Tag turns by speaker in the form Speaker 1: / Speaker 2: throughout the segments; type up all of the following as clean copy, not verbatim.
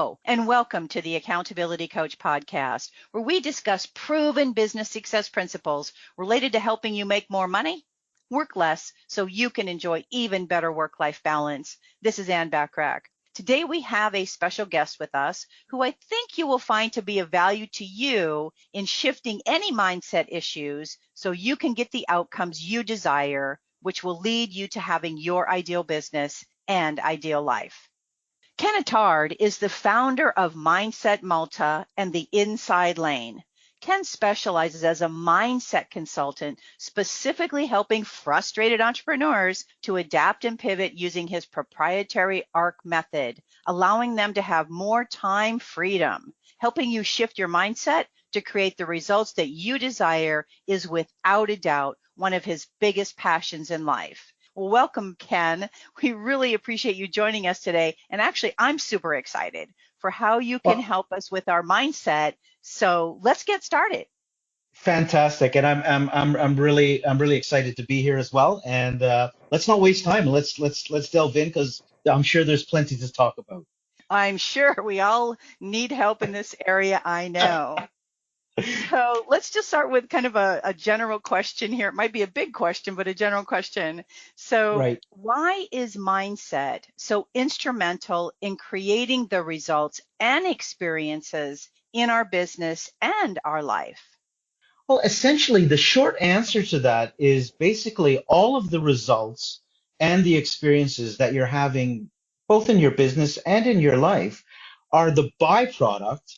Speaker 1: Hello, and welcome to the Accountability Coach podcast, where we discuss proven business success principles related to helping you make more money, work less, so you can enjoy even better work-life balance. This is Bachrach. Today we have a special guest with us who I think you will find to be of value to you in shifting any mindset issues so you can get the outcomes you desire, which will lead you to having your ideal business and ideal life. Ken Attard is the founder of Mindset Malta and the Inside Lane. Ken specializes as a mindset consultant, specifically helping frustrated entrepreneurs to adapt and pivot using his proprietary ARC method, allowing them to have more time freedom. Helping you shift your mindset to create the results that you desire is without a doubt one of his biggest passions in life. Well, welcome, Ken. We really appreciate you joining us today. And actually, I'm super excited for how you can help us with our mindset. So let's get started.
Speaker 2: Fantastic, and I'm really excited to be here as well. And let's not waste time. Let's delve in because I'm sure there's plenty to talk about.
Speaker 1: I'm sure we all need help in this area. I know. So let's just start with kind of a general question here. It might be a big question, but a general question. So
Speaker 2: Right.
Speaker 1: Why is mindset so instrumental in creating the results and experiences in our business and our life?
Speaker 2: Well, essentially, the short answer to that is basically all of the results and the experiences that you're having, both in your business and in your life, are the byproduct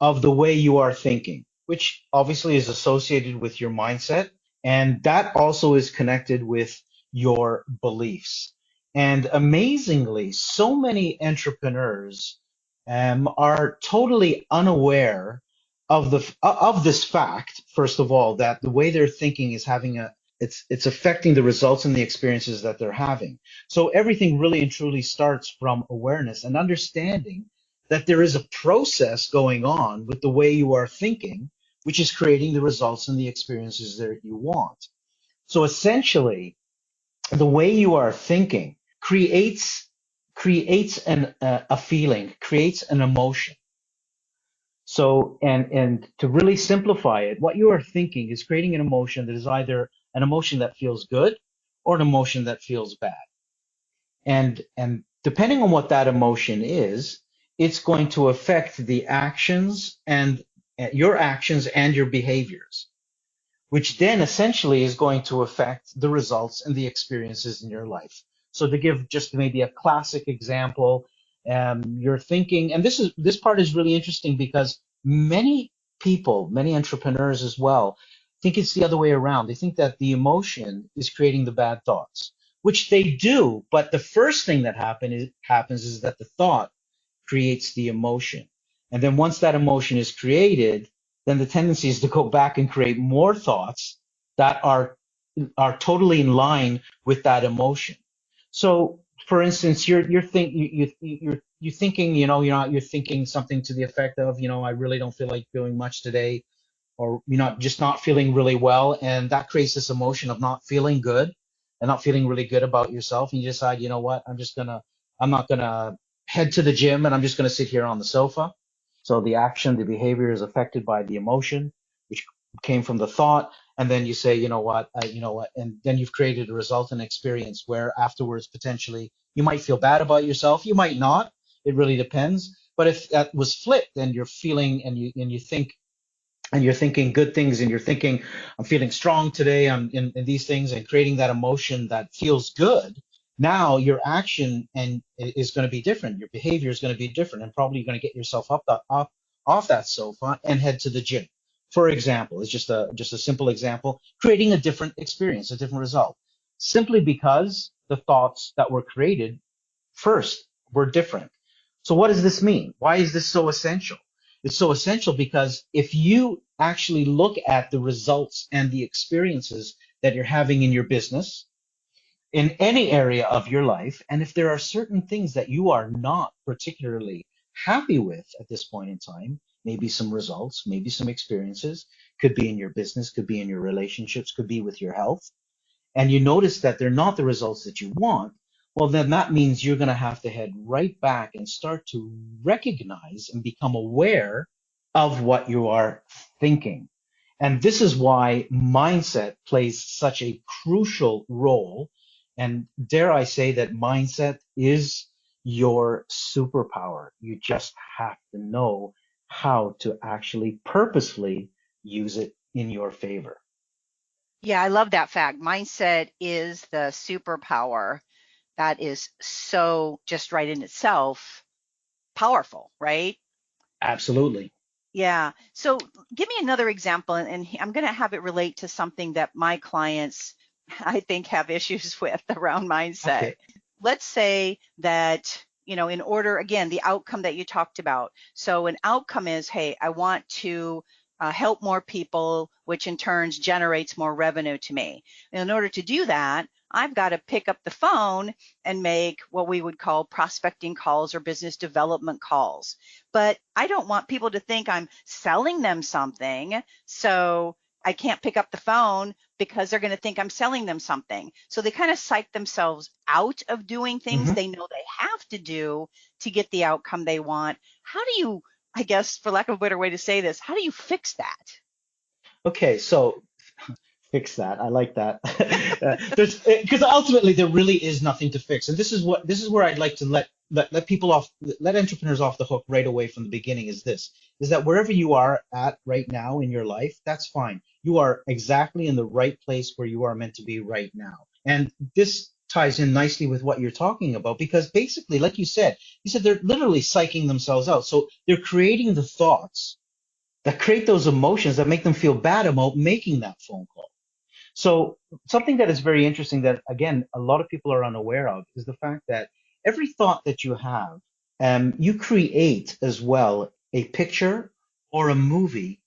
Speaker 2: of the way you are thinking, which obviously is associated with your mindset. And that also is connected with your beliefs. And amazingly, so many entrepreneurs are totally unaware of this fact, first of all, that the way they're thinking is it's affecting the results and the experiences that they're having. So everything really and truly starts from awareness and understanding that there is a process going on with the way you are thinking, which is creating the results and the experiences that you want. So essentially, the way you are thinking creates a feeling, creates an emotion. So, and to really simplify it, what you are thinking is creating an emotion that is either an emotion that feels good or an emotion that feels bad. And depending on what that emotion is, it's going to affect the actions and your actions and your behaviors, which then essentially is going to affect the results and the experiences in your life. So to give just maybe a classic example, you're thinking, and this part is really interesting because many people, many entrepreneurs as well, think it's the other way around. They think that the emotion is creating the bad thoughts, which they do. But the first thing that happens is that the thought creates the emotion. And then once that emotion is created, then the tendency is to go back and create more thoughts that are totally in line with that emotion. So, for instance, you're thinking, you're thinking something to the effect of, I really don't feel like doing much today, or just not feeling really well, and that creates this emotion of not feeling good and not feeling really good about yourself. And you decide, you know what, I'm not gonna head to the gym, and I'm just gonna sit here on the sofa. So the action, the behavior is affected by the emotion, which came from the thought. And then you say, and then you've created a result and experience where afterwards, potentially, you might feel bad about yourself. You might not. It really depends. But if that was flipped and you're feeling and you think, and you're thinking good things, and you're thinking, I'm feeling strong today, I'm in these things, and creating that emotion that feels good, now your action and is going to be different. Your behavior is going to be different, and probably you're going to get yourself up off that sofa and head to the gym. For example, it's just a simple example, creating a different experience, a different result, simply because the thoughts that were created first were different. So what does this mean? Why is this so essential? It's so essential because if you actually look at the results and the experiences that you're having in your business, in any area of your life, and if there are certain things that you are not particularly happy with at this point in time, maybe some results, maybe some experiences, could be in your business, could be in your relationships, could be with your health, and you notice that they're not the results that you want, well, then that means you're going to have to head right back and start to recognize and become aware of what you are thinking. And this is why mindset plays such a crucial role. And dare I say that mindset is your superpower. You just have to know how to actually purposefully use it in your favor.
Speaker 1: Yeah, I love that fact. Mindset is the superpower. That is so just right in itself powerful, right?
Speaker 2: Absolutely.
Speaker 1: Yeah. So give me another example, and I'm going to have it relate to something that my clients, I think, have issues with around mindset.
Speaker 2: Okay.
Speaker 1: Let's say that, in order, again, the outcome that you talked about. So an outcome is, hey, I want to help more people, which in turns generates more revenue to me. In order to do that, I've got to pick up the phone and make what we would call prospecting calls or business development calls. But I don't want people to think I'm selling them something. So I can't pick up the phone because they're going to think I'm selling them something. So they kind of psych themselves out of doing things
Speaker 2: Mhm.
Speaker 1: they know they have to do to get the outcome they want. How do you, I guess, for lack of a better way to say this, how do you fix that?
Speaker 2: Okay, so fix that. I like that. There's because ultimately there really is nothing to fix, and this is where I'd like to let people off, let entrepreneurs off the hook right away from the beginning. Is that wherever you are at right now in your life, that's fine. You are exactly in the right place where you are meant to be right now, and this ties in nicely with what you're talking about because basically, like you said they're literally psyching themselves out. So they're creating the thoughts that create those emotions that make them feel bad about making that phone call. So something that is very interesting that again a lot of people are unaware of is the fact that every thought that you have, you create as well a picture or a movie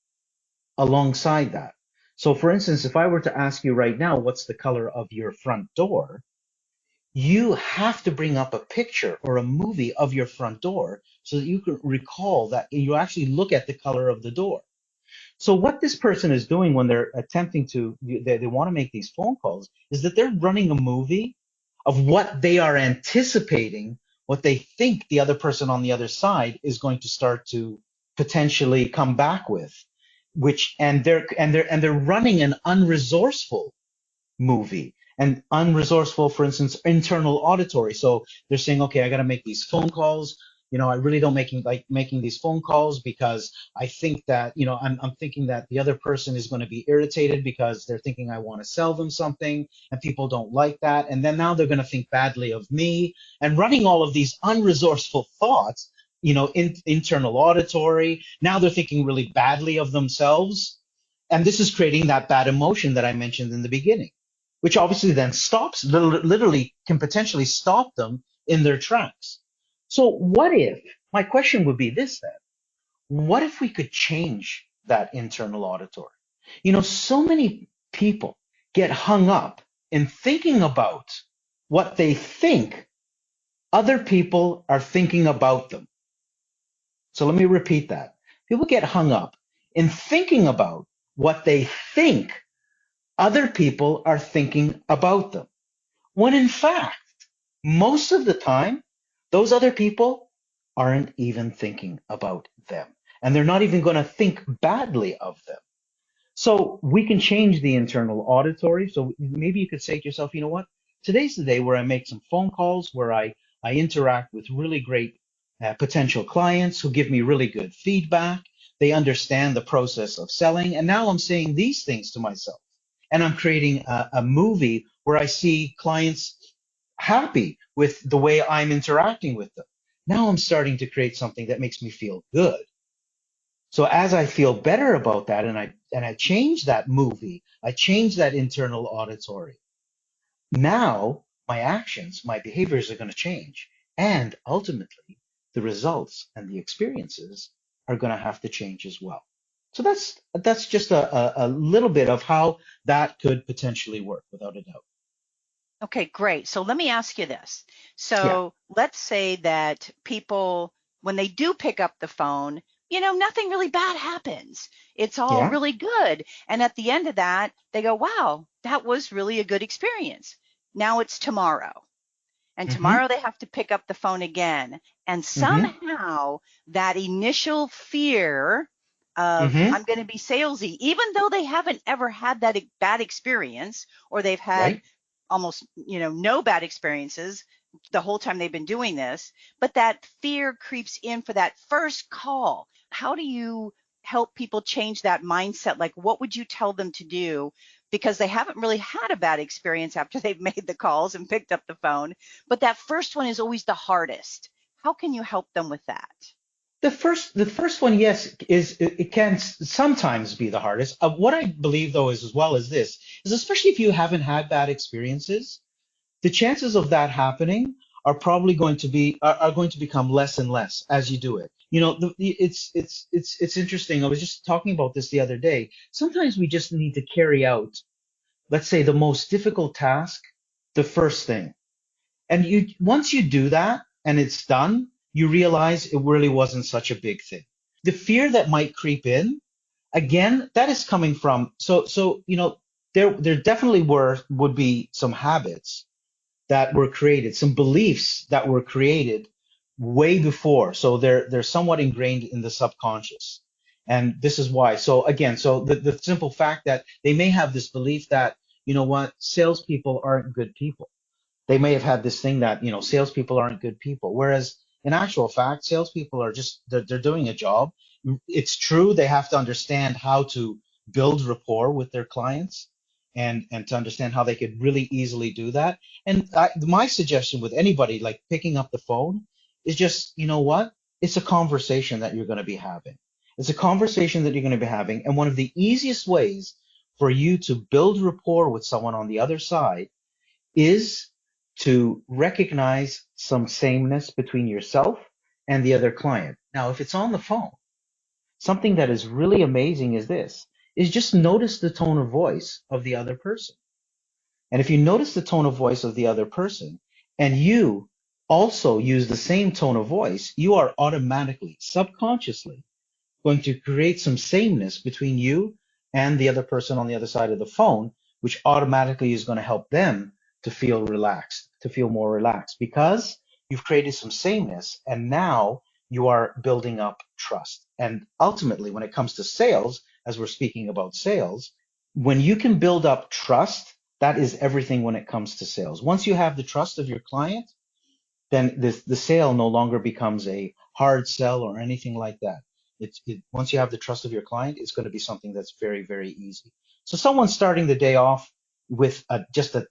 Speaker 2: alongside that. So for instance, if I were to ask you right now, what's the color of your front door? You have to bring up a picture or a movie of your front door so that you can recall that you actually look at the color of the door. So what this person is doing when they're attempting to, they want to make these phone calls is that they're running a movie of what they are anticipating, what they think the other person on the other side is going to start to potentially come back with, which, and they're running an unresourceful movie and unresourceful, for instance, internal auditory. So they're saying, okay, I got to make these phone calls. I really don't like making these phone calls because I think that, I'm thinking that the other person is going to be irritated because they're thinking I want to sell them something and people don't like that. And then now they're going to think badly of me and running all of these unresourceful thoughts, internal auditory. Now they're thinking really badly of themselves. And this is creating that bad emotion that I mentioned in the beginning, which obviously then stops, literally can potentially stop them in their tracks. So what if, my question would be this then, what if we could change that internal auditory? So many people get hung up in thinking about what they think other people are thinking about them. So let me repeat that. People get hung up in thinking about what they think other people are thinking about them. When in fact, most of the time, those other people aren't even thinking about them. And they're not even going to think badly of them. So we can change the internal auditory. So maybe you could say to yourself, you know what? Today's the day where I make some phone calls, where I interact with really great potential clients who give me really good feedback. They understand the process of selling. And now I'm saying these things to myself. And I'm creating a movie where I see clients happy with the way I'm interacting with them. Now I'm starting to create something that makes me feel good. So as I feel better about that and I change that movie, I change that internal auditory. Now my actions, my behaviors are going to change. And ultimately, the results and the experiences are going to have to change as well. So that's just a little bit of how that could potentially work without a doubt.
Speaker 1: Okay, great. So let me ask you this.
Speaker 2: Yeah.
Speaker 1: So let's say that people, when they do pick up the phone, nothing really bad happens. It's all
Speaker 2: Yeah.
Speaker 1: really good. And at the end of that, they go, wow, that was really a good experience. Now it's tomorrow. and
Speaker 2: Mm-hmm.
Speaker 1: tomorrow they have to pick up the phone again. And
Speaker 2: Mm-hmm.
Speaker 1: somehow that initial fear of
Speaker 2: Mm-hmm.
Speaker 1: I'm going to be salesy, even though they haven't ever had that bad experience, or they've had
Speaker 2: Right.
Speaker 1: almost, no bad experiences the whole time they've been doing this, but that fear creeps in for that first call. How do you help people change that mindset? Like, what would you tell them to do? Because they haven't really had a bad experience after they've made the calls and picked up the phone, but that first one is always the hardest. How can you help them with that?
Speaker 2: The first one, yes, it can sometimes be the hardest. What I believe though is as well as this is, especially if you haven't had bad experiences, the chances of that happening are probably are going to become less and less as you do it. It's interesting. I was just talking about this the other day. Sometimes we just need to carry out, let's say, the most difficult task, the first thing. And once you do that and it's done, you realize it really wasn't such a big thing. The fear that might creep in, again, that is coming from, there definitely would be some habits that were created, some beliefs that were created way before. So they're somewhat ingrained in the subconscious. And this is why. So again, the simple fact that they may have this belief that, salespeople aren't good people. They may have had this thing that, salespeople aren't good people. Whereas in actual fact, salespeople are just, they're doing a job. It's true, they have to understand how to build rapport with their clients, and to understand how they could really easily do that. And my suggestion with anybody like picking up the phone is just, it's a conversation that you're going to be having. It's a conversation that you're going to be having. And one of the easiest ways for you to build rapport with someone on the other side is to recognize some sameness between yourself and the other client. Now, if it's on the phone, something that is really amazing is just notice the tone of voice of the other person. And if you notice the tone of voice of the other person and you also use the same tone of voice, you are automatically, subconsciously going to create some sameness between you and the other person on the other side of the phone, which automatically is going to help them to feel relaxed, to feel more relaxed, because you've created some sameness and now you are building up trust. And ultimately, when it comes to sales, as we're speaking about sales, when you can build up trust, that is everything when it comes to sales. Once you have the trust of your client, then the sale no longer becomes a hard sell or anything like that. Once you have the trust of your client, it's going to be something that's very, very easy. So someone starting the day off with just a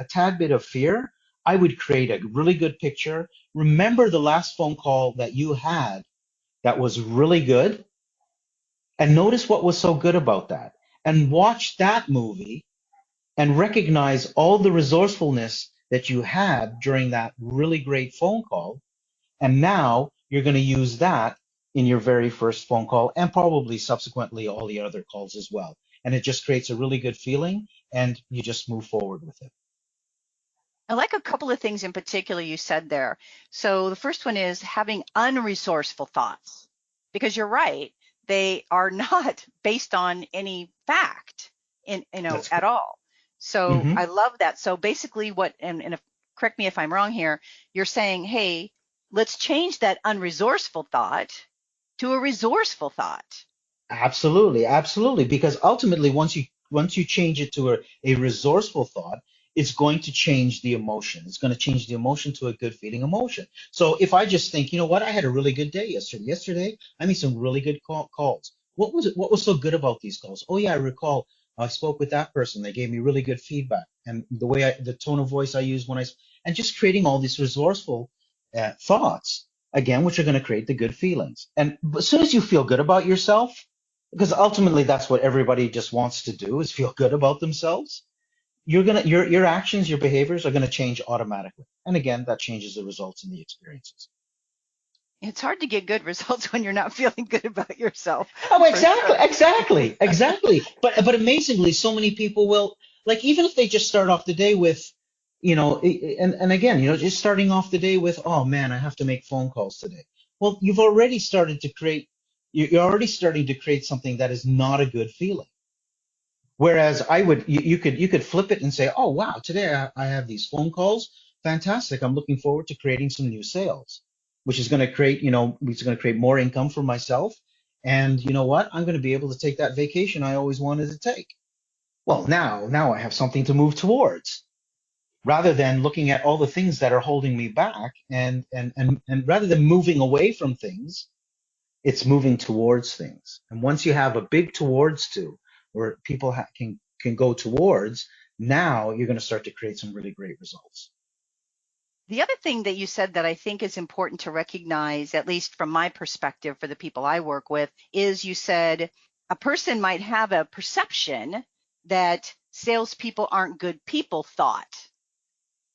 Speaker 2: tad bit of fear, I would create a really good picture. Remember the last phone call that you had that was really good, and notice what was so good about that. And watch that movie and recognize all the resourcefulness that you had during that really great phone call. And now you're going to use that in your very first phone call and probably subsequently all the other calls as well. And it just creates a really good feeling and you just move forward with it.
Speaker 1: I like a couple of things in particular you said there. So the first one is having unresourceful thoughts, because you're right. They are not based on any fact
Speaker 2: That's
Speaker 1: at all. So
Speaker 2: mm-hmm.
Speaker 1: I love that. So basically and correct me if I'm wrong here, you're saying, hey, let's change that unresourceful thought to a resourceful thought.
Speaker 2: Absolutely, absolutely. Because ultimately, once you change it to a resourceful thought, it's going to change the emotion. It's going to change the emotion to a good feeling emotion. So if I just think, you know what, I had a really good day yesterday. Yesterday, I made some really good calls. What was it? What was so good about these calls? Oh yeah, I recall I spoke with that person. They gave me really good feedback, and the tone of voice I used and just creating all these resourceful thoughts again, which are going to create the good feelings. And as soon as you feel good about yourself, because ultimately that's what everybody just wants to do is feel good about themselves, your actions, your behaviors are gonna change automatically. And again, that changes the results and the experiences.
Speaker 1: It's hard to get good results when you're not feeling good about yourself,
Speaker 2: Oh,
Speaker 1: for
Speaker 2: exactly,
Speaker 1: sure.
Speaker 2: exactly. But amazingly, so many people will, like, even if they just start off the day with, and again, just starting off the day with, oh man, I have to make phone calls today. Well, you're already starting to create something that is not a good feeling. Whereas you could flip it and say, oh wow, today I have these phone calls. fantastic. I'm looking forward to creating some new sales, which is going to create, which is going to create more income for myself. And you know what? I'm going to be able to take that vacation I always wanted to take. Well, now I have something to move towards rather than looking at all the things that are holding me back and rather than moving away from things, it's moving towards things. And once you have a big towards to where people can go towards, now you're going to start to create some really great results.
Speaker 1: The other thing that you said that I think is important to recognize, at least from my perspective for the people I work with, is you said a person might have a perception that salespeople aren't good people thought.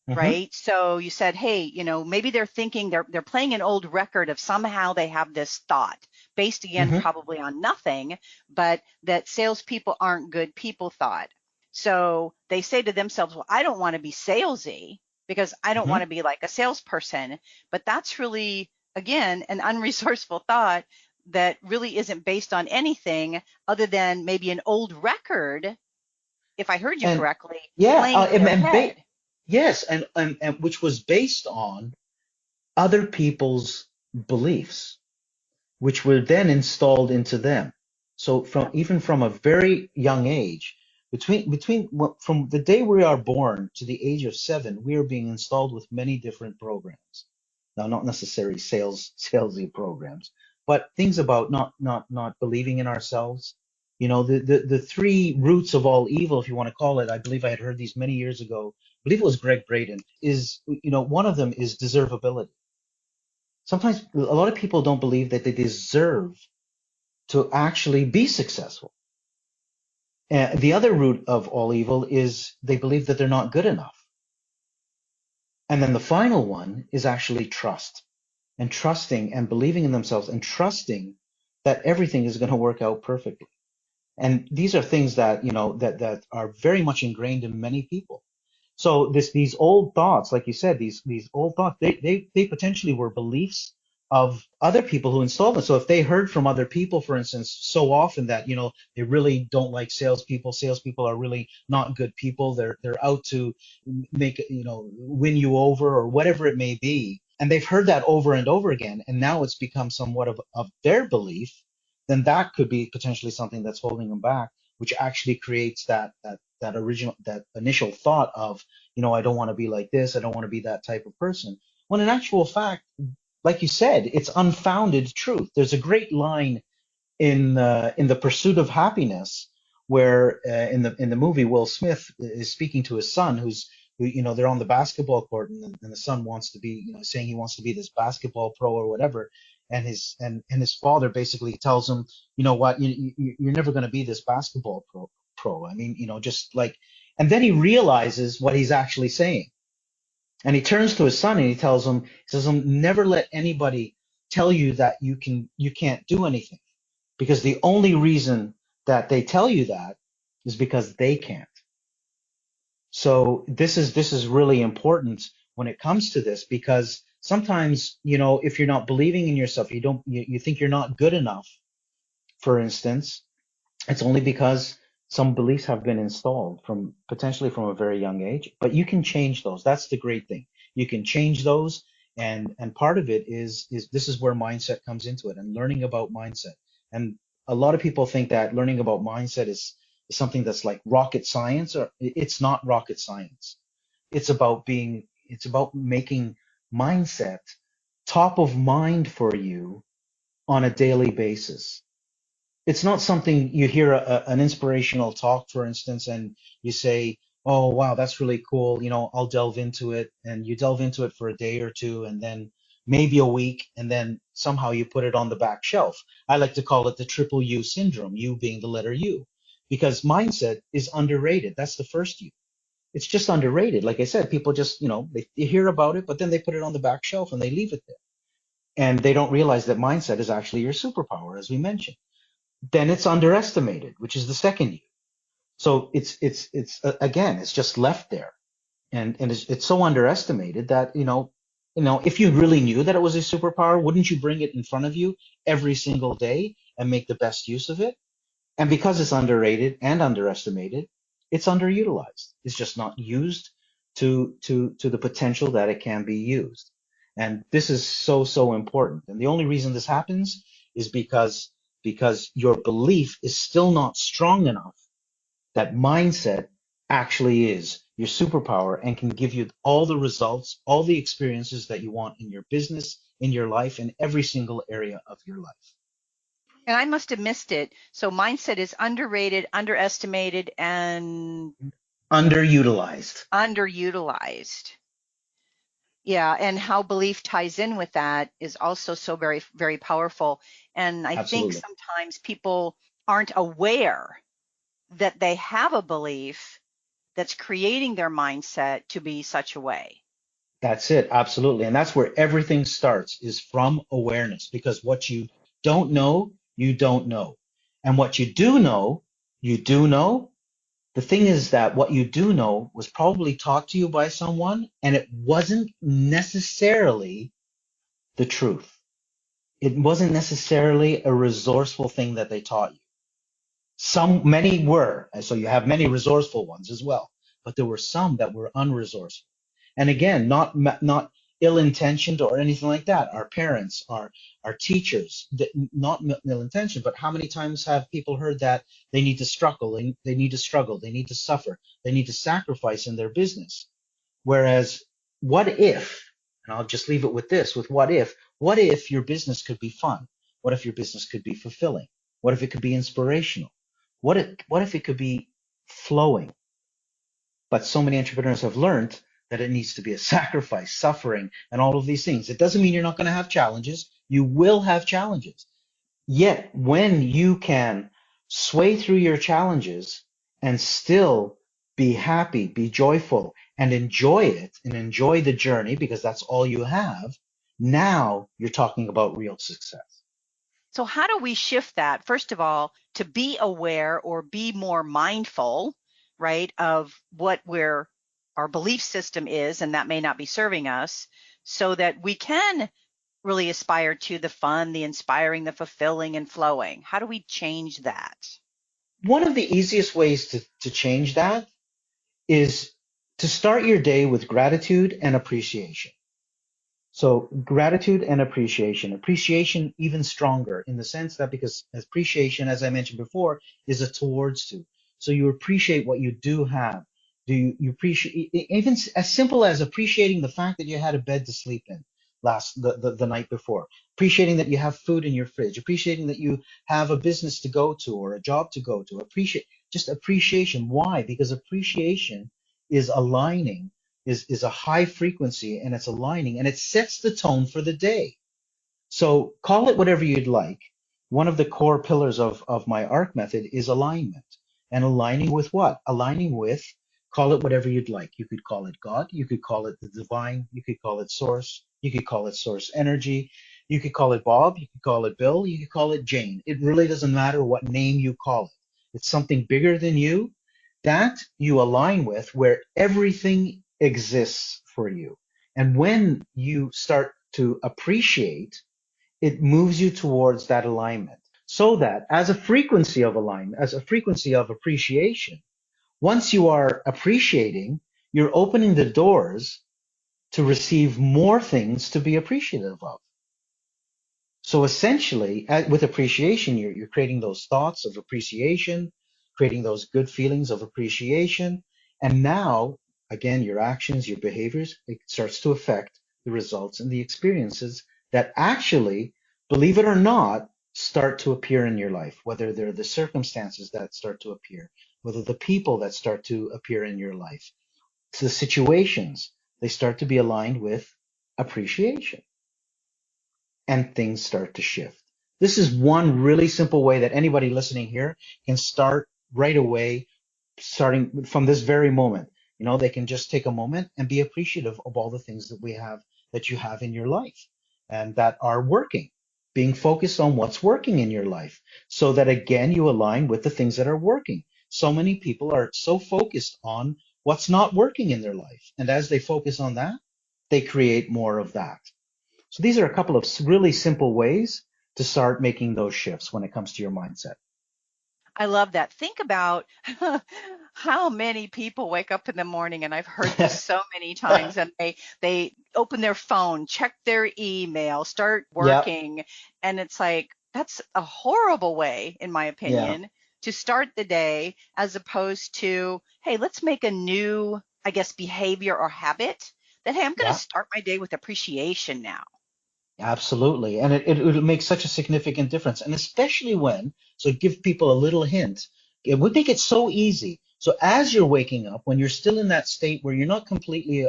Speaker 2: Mm-hmm.
Speaker 1: Right. So you said, hey, maybe they're thinking they're playing an old record of somehow they have this thought based again,
Speaker 2: Mm-hmm.
Speaker 1: probably on nothing, but that salespeople aren't good people thought. So they say to themselves, well, I don't want to be salesy because I don't
Speaker 2: Mm-hmm.
Speaker 1: want to be like a salesperson. But that's really, again, an unresourceful thought that really isn't based on anything other than maybe an old record, if I heard you
Speaker 2: And
Speaker 1: correctly,
Speaker 2: yeah,
Speaker 1: playing in their head.
Speaker 2: yes, and which was based on other people's beliefs, which were then installed into them. So from a very young age, from the day we are born to the age of 7, we are being installed with many different programs. Now, not necessarily salesy programs, but things about not believing in ourselves. The three roots of all evil, if you want to call it. I believe I had heard these many years ago. I believe it was Greg Braden. Is one of them is deservability. Sometimes a lot of people don't believe that they deserve to actually be successful. And the other root of all evil is they believe that they're not good enough. And then the final one is actually trust and trusting and believing in themselves and trusting that everything is going to work out perfectly. And these are things that, that are very much ingrained in many people. So these old thoughts, like you said, these old thoughts, they potentially were beliefs of other people who installed them. So if they heard from other people, for instance, so often that they really don't like salespeople, salespeople are really not good people. They're out to make win you over or whatever it may be, and they've heard that over and over again, and now it's become somewhat of their belief. Then that could be potentially something that's holding them back, which actually creates that initial thought of, I don't want to be like this, I don't want to be that type of person. When in actual fact, like you said, it's unfounded truth. There's a great line in the Pursuit of Happiness, where in the movie Will Smith is speaking to his son, who they're on the basketball court, and the son wants to be, saying he wants to be this basketball pro or whatever, and his father basically tells him, you know what, you're never going to be this basketball pro. I mean, just like, and then he realizes what he's actually saying, and he turns to his son and he says, never let anybody tell you that you can't do anything, because the only reason that they tell you that is because they can't. So this is really important when it comes to this, because sometimes, if you're not believing in yourself, you think you're not good enough, for instance, it's only because some beliefs have been installed potentially from a very young age, but you can change those. That's the great thing. You can change those, and part of it is this is where mindset comes into it, and learning about mindset. And a lot of people think that learning about mindset is something that's like rocket science, or it's not rocket science. It's about making mindset top of mind for you on a daily basis. It's not something you hear an inspirational talk, for instance, and you say, "Oh, wow, that's really cool. I'll delve into it." And you delve into it for a day or two, and then maybe a week, and then somehow you put it on the back shelf. I like to call it the triple U syndrome, U being the letter U, because mindset is underrated. That's the first U. It's just underrated. Like I said, people just, they hear about it, but then they put it on the back shelf and they leave it there. And they don't realize that mindset is actually your superpower, as we mentioned. Then it's underestimated, which is the second U. So it's again, it's just left there, and it's so underestimated that if you really knew that it was a superpower, wouldn't you bring it in front of you every single day and make the best use of it? And because it's underrated and underestimated, it's underutilized. It's just not used to the potential that it can be used. And this is so, so important. And the only reason this happens is because your belief is still not strong enough that mindset actually is your superpower and can give you all the results, all the experiences that you want in your business, in your life, in every single area of your life.
Speaker 1: And I must have missed it. So mindset is underrated, underestimated, and
Speaker 2: Underutilized.
Speaker 1: underutilized. Yeah, and how belief ties in with that is also so very, very powerful. And I think
Speaker 2: Absolutely.
Speaker 1: sometimes people aren't aware that they have a belief that's creating their mindset to be such a way.
Speaker 2: That's it. Absolutely. And that's where everything starts, is from awareness, because what you don't know, you don't know. And what you do know, you do know. The thing is that what you do know was probably taught to you by someone, and it wasn't necessarily the truth. It wasn't necessarily a resourceful thing that they taught you. Many were, and so you have many resourceful ones as well, but there were some that were unresourceful. And again, not ill-intentioned or anything like that. Our parents, our teachers, not ill-intentioned, but how many times have people heard that they need to struggle, they need to struggle, they need to suffer, they need to sacrifice in their business? Whereas, what if, and I'll just leave it with this, with what if your business could be fun? What if your business could be fulfilling? What if it could be inspirational? What if it could be flowing? But so many entrepreneurs have learned that it needs to be a sacrifice, suffering, and all of these things. It doesn't mean you're not going to have challenges. You will have challenges. Yet, when you can sway through your challenges and still be happy, be joyful, and enjoy it and enjoy the journey, because that's all you have, now you're talking about real success.
Speaker 1: So how do we shift that, first of all, to be aware or be more mindful, right, of what our belief system is, and that may not be serving us, so that we can really aspire to the fun, the inspiring, the fulfilling, and flowing? How do we change that?
Speaker 2: One of the easiest ways to change that is to start your day with gratitude and appreciation. So gratitude and appreciation even stronger, in the sense that, because appreciation, as I mentioned before, is a towards to. So you appreciate what you do have. You appreciate, even as simple as appreciating the fact that you had a bed to sleep in the night before, appreciating that you have food in your fridge, appreciating that you have a business to go to or a job to go to. Just appreciation. Why? Because appreciation is aligning, is a high frequency, and it's aligning, and it sets the tone for the day. So call it whatever you'd like. One of the core pillars of my ARC method is alignment. And aligning with what? Aligning with, call it whatever you'd like. You could call it God, you could call it the divine, you could call it source, you could call it source energy, you could call it Bob, you could call it Bill, you could call it Jane. It really doesn't matter what name you call it. It's something bigger than you that you align with, where everything exists for you. And when you start to appreciate, it moves you towards that alignment. So that as a frequency of alignment, as a frequency of appreciation, once you are appreciating, you're opening the doors to receive more things to be appreciative of. So essentially, with appreciation, you're creating those thoughts of appreciation, creating those good feelings of appreciation. And now, again, your actions, your behaviors, it starts to affect the results and the experiences that actually, believe it or not, start to appear in your life, whether they're the circumstances that start to appear, whether the people that start to appear in your life, the situations, they start to be aligned with appreciation, and things start to shift. This is one really simple way that anybody listening here can start right away, starting from this very moment. They can just take a moment and be appreciative of all the things that you have in your life and that are working, being focused on what's working in your life, so that again, you align with the things that are working. So many people are so focused on what's not working in their life. And as they focus on that, they create more of that. So these are a couple of really simple ways to start making those shifts when it comes to your mindset.
Speaker 1: I love that. Think about How many people wake up in the morning, and I've heard this so many times, and they open their phone, check their email, start
Speaker 2: Yeah,
Speaker 1: working, and it's like that's a horrible way, in my
Speaker 2: yeah,
Speaker 1: opinion, to start the day, as opposed to, hey, let's make a new, I guess, behavior or habit that, hey, I'm going to
Speaker 2: yeah.
Speaker 1: start my day with appreciation now.
Speaker 2: Absolutely. And it makes such a significant difference. And especially when, so give people a little hint, it would make it so easy. So as you're waking up, when you're still in that state where you're not completely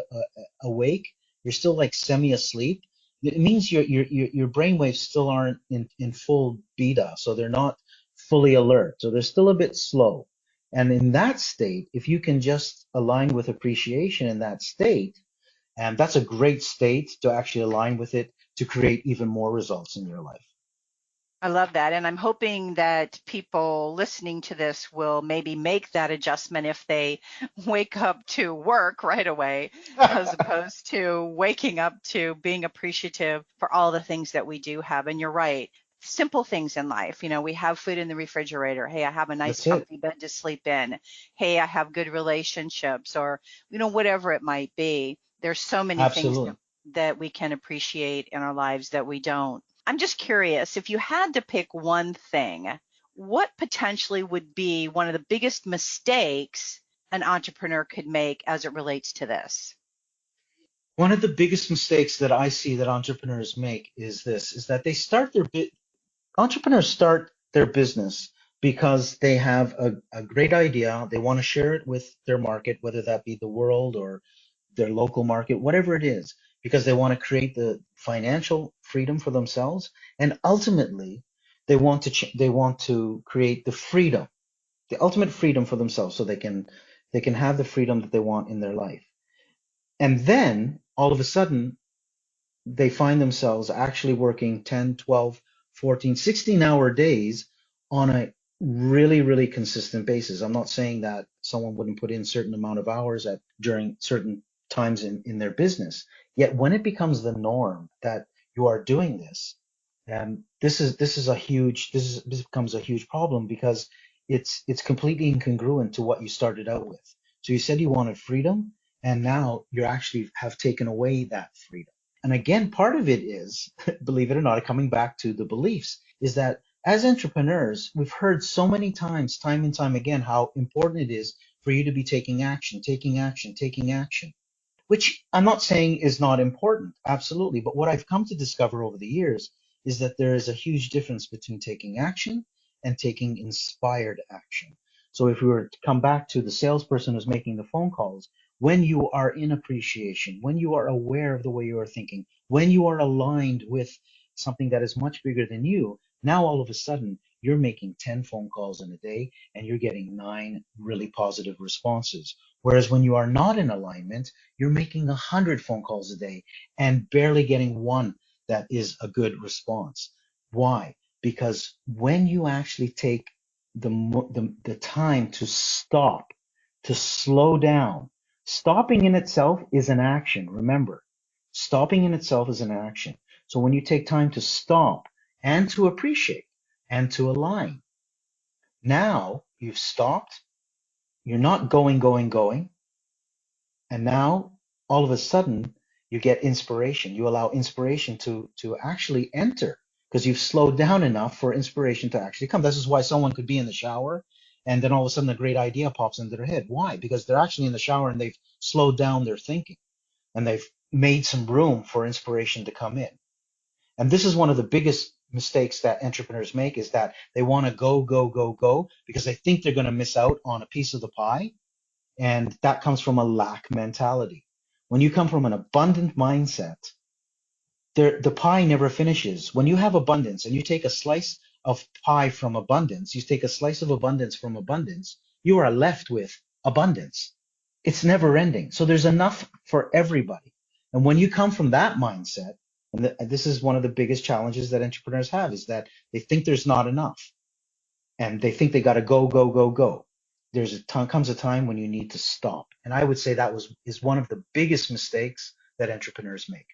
Speaker 2: awake, you're still like semi-asleep, it means your brain waves still aren't in full beta. So they're not fully alert. So they're still a bit slow. And in that state, if you can just align with appreciation in that state, and that's a great state to actually align with it to create even more results in your life.
Speaker 1: I love that. And I'm hoping that people listening to this will maybe make that adjustment if they wake up to work right away, as opposed to waking up to being appreciative for all the things that we do have. And you're right. Simple things in life. We have food in the refrigerator. Hey, I have a nice
Speaker 2: That's it.
Speaker 1: comfy bed to sleep in. Hey, I have good relationships, or, whatever it might be. There's so many things
Speaker 2: Absolutely.
Speaker 1: that we can appreciate in our lives that we don't. I'm just curious, if you had to pick one thing, what potentially would be one of the biggest mistakes an entrepreneur could make as it relates to this?
Speaker 2: One of the biggest mistakes that I see that entrepreneurs make is this, is that they start entrepreneurs start their business because they have a great idea. They want to share it with their market, whether that be the world or their local market, whatever it is, because they want to create the financial freedom for themselves. And ultimately, they want to create the freedom, the ultimate freedom for themselves so they can have the freedom that they want in their life. And then all of a sudden, they find themselves actually working 10, 12, 14, 16-hour days on a really, really consistent basis. I'm not saying that someone wouldn't put in certain amount of hours during certain times in their business. Yet when it becomes the norm that you are doing this, this becomes a huge problem because it's completely incongruent to what you started out with. So you said you wanted freedom, and now you actually have taken away that freedom. And again, part of it is, believe it or not, coming back to the beliefs, is that as entrepreneurs, we've heard so many times, time and time again, how important it is for you to be taking action, taking action, taking action, which I'm not saying is not important, absolutely. But what I've come to discover over the years is that there is a huge difference between taking action and taking inspired action. So if we were to come back to the salesperson who's making the phone calls, when you are in appreciation, when you are aware of the way you are thinking, when you are aligned with something that is much bigger than you, now all of a sudden you're making 10 phone calls in a day and you're getting 9 really positive responses. Whereas when you are not in alignment, you're making 100 phone calls a day and barely getting one that is a good response. Why? Because when you actually take the time to stop, to slow down, stopping in itself is an action. Remember, stopping in itself is an action. So when you take time to stop and to appreciate and to align, now you've stopped, you're not going, and now all of a sudden you get inspiration. You allow inspiration to actually enter because you've slowed down enough for inspiration to actually come. This is why someone could be in the shower and then all of a sudden a great idea pops into their head. Why? Because they're actually in the shower and they've slowed down their thinking and they've made some room for inspiration to come in. And this is one of the biggest mistakes that entrepreneurs make, is that they want to go because they think they're going to miss out on a piece of the pie, and that comes from a lack mentality. When you come from an abundant mindset, the pie never finishes. When you have abundance and you take a slice of pie from abundance, you take a slice of abundance from abundance, you are left with abundance. It's never ending. So there's enough for everybody. And when you come from that mindset, and this is one of the biggest challenges that entrepreneurs have, is that they think there's not enough and they think they got to go. There's comes a time when you need to stop. And I would say that is one of the biggest mistakes that entrepreneurs make.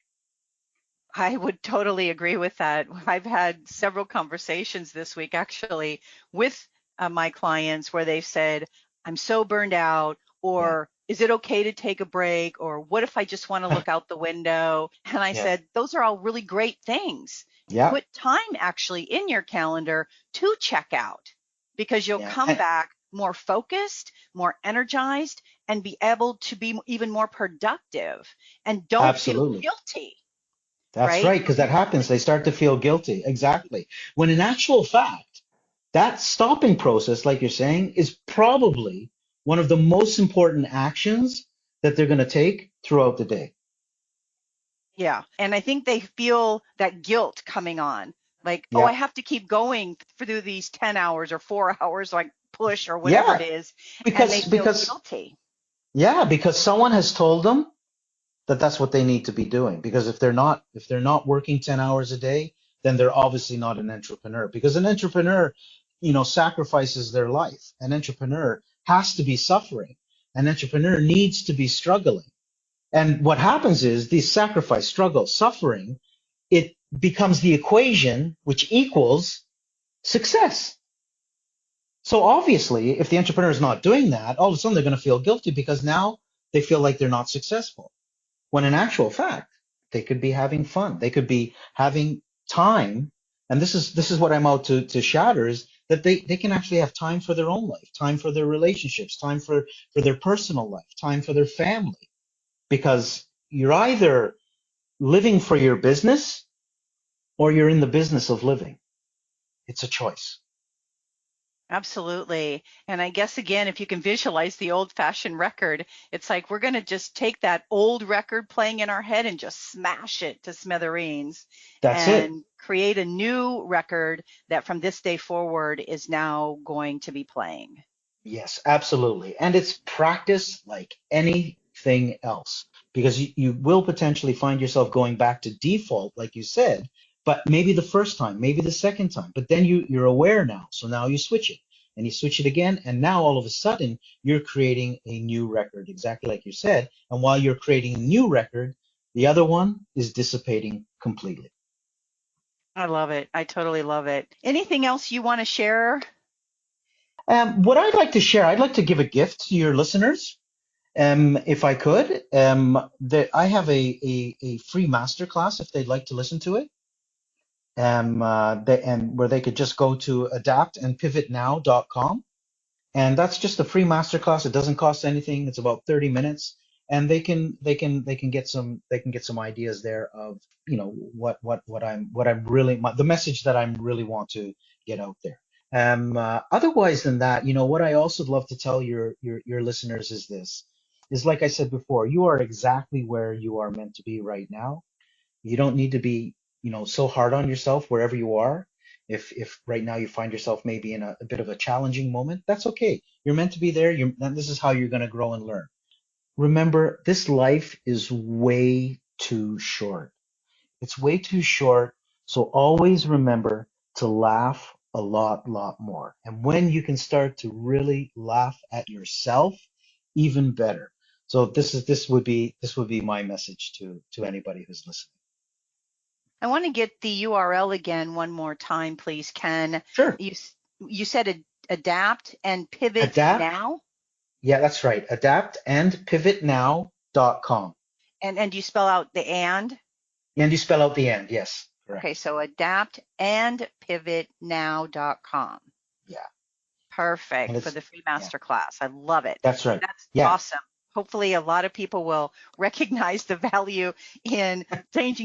Speaker 1: I would totally agree with that. I've had several conversations this week actually with my clients where they've said, I'm so burned out,
Speaker 2: Yeah.
Speaker 1: or is it okay to take a break? Or what if I just want to look out the window? And I
Speaker 2: Yeah.
Speaker 1: said, those are all really great things.
Speaker 2: Yeah.
Speaker 1: Put time actually in your calendar to check out because you'll
Speaker 2: Yeah.
Speaker 1: come back more focused, more energized, and be able to be even more productive and don't feel
Speaker 2: Absolutely.
Speaker 1: guilty,
Speaker 2: That's
Speaker 1: right?
Speaker 2: right, because that happens. They start to feel guilty. Exactly. When in actual fact, that stopping process, like you're saying, is probably one of the most important actions that they're going to take throughout the day.
Speaker 1: Yeah. And I think they feel that guilt coming on, like, oh, I
Speaker 2: Yeah.
Speaker 1: have to keep going through these 10 hours or 4 hours, like push or whatever it
Speaker 2: Yeah.
Speaker 1: is. And they
Speaker 2: Because,
Speaker 1: feel
Speaker 2: because,
Speaker 1: guilty.
Speaker 2: yeah, because someone has told them that that's what they need to be doing. Because if they're not working 10 hours a day, then they're obviously not an entrepreneur. Because an entrepreneur, sacrifices their life. An entrepreneur has to be suffering. An entrepreneur needs to be struggling. And what happens is these sacrifice, struggle, suffering, it becomes the equation which equals success. So obviously, if the entrepreneur is not doing that, all of a sudden they're going to feel guilty because now they feel like they're not successful. When in actual fact, they could be having fun. They could be having time. And this is what I'm out to shatter is that they can actually have time for their own life, time for their relationships, time for their personal life, time for their family. Because you're either living for your business or you're in the business of living. It's a choice.
Speaker 1: Absolutely. And I guess, again, if you can visualize the old fashioned record, it's like we're going to just take that old record playing in our head and just smash it to smithereens
Speaker 2: That's it.
Speaker 1: and create a new record that from this day forward is now going to be playing.
Speaker 2: Yes, absolutely. And it's practice like anything else because you will potentially find yourself going back to default, like you said, but maybe the first time, maybe the second time, but then you're aware now. So now you switch it and you switch it again. And now all of a sudden you're creating a new record, exactly like you said. And while you're creating a new record, the other one is dissipating completely.
Speaker 1: I love it. I totally love it. Anything else you want to share?
Speaker 2: What I'd like to share, I'd like to give a gift to your listeners. If I could, I have a free masterclass if they'd like to listen to it. And where they could just go to adaptandpivotnow.com. And that's just a free masterclass. It doesn't cost anything. It's about 30 minutes. And they can get some ideas there of, what I'm really, the message that I'm really want to get out there. Otherwise than that, what I also love to tell your listeners is this, is like I said before, you are exactly where you are meant to be right now. You don't need to be, so hard on yourself wherever you are. If right now you find yourself maybe in a bit of a challenging moment, that's okay. You're meant to be there. And this is how you're going to grow and learn. Remember, this life is way too short. It's way too short. So always remember to laugh a lot more. And when you can start to really laugh at yourself, even better. So this would be my message to anybody who's listening.
Speaker 1: I want to get the URL again one more time, please, Ken.
Speaker 2: Sure.
Speaker 1: You said adapt and pivot
Speaker 2: Adapt.
Speaker 1: now,
Speaker 2: Yeah, that's right. Adaptandpivotnow.com.
Speaker 1: and you spell out the and.
Speaker 2: And you spell out the end. Yes, correct.
Speaker 1: Okay, so adaptandpivotnow.com.
Speaker 2: Yeah. And
Speaker 1: Perfect for
Speaker 2: it's,
Speaker 1: the free
Speaker 2: yeah,
Speaker 1: masterclass. I love it.
Speaker 2: that's right.
Speaker 1: That's
Speaker 2: Yeah,
Speaker 1: awesome. Hopefully a lot of people will recognize the value in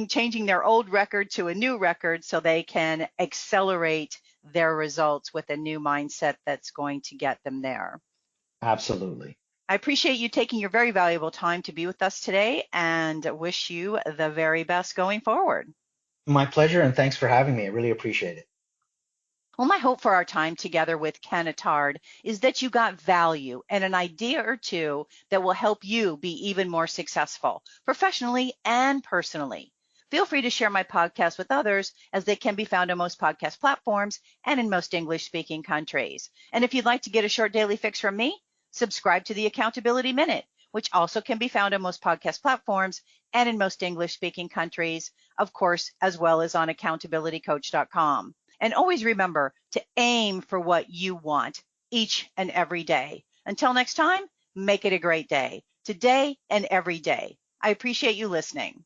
Speaker 1: changing their old record to a new record so they can accelerate their results with a new mindset that's going to get them there.
Speaker 2: absolutely.
Speaker 1: I appreciate you taking your very valuable time to be with us today and wish you the very best going forward.
Speaker 2: My pleasure, and thanks for having me. I really appreciate it.
Speaker 1: Well, my hope for our time together with Ken Attard is that you got value and an idea or two that will help you be even more successful professionally and personally. Feel free to share my podcast with others as they can be found on most podcast platforms and in most English speaking countries. And if you'd like to get a short daily fix from me, subscribe to the Accountability Minute, which also can be found on most podcast platforms and in most English speaking countries, of course, as well as on accountabilitycoach.com. And always remember to aim for what you want each and every day. Until next time, make it a great day, today and every day. I appreciate you listening.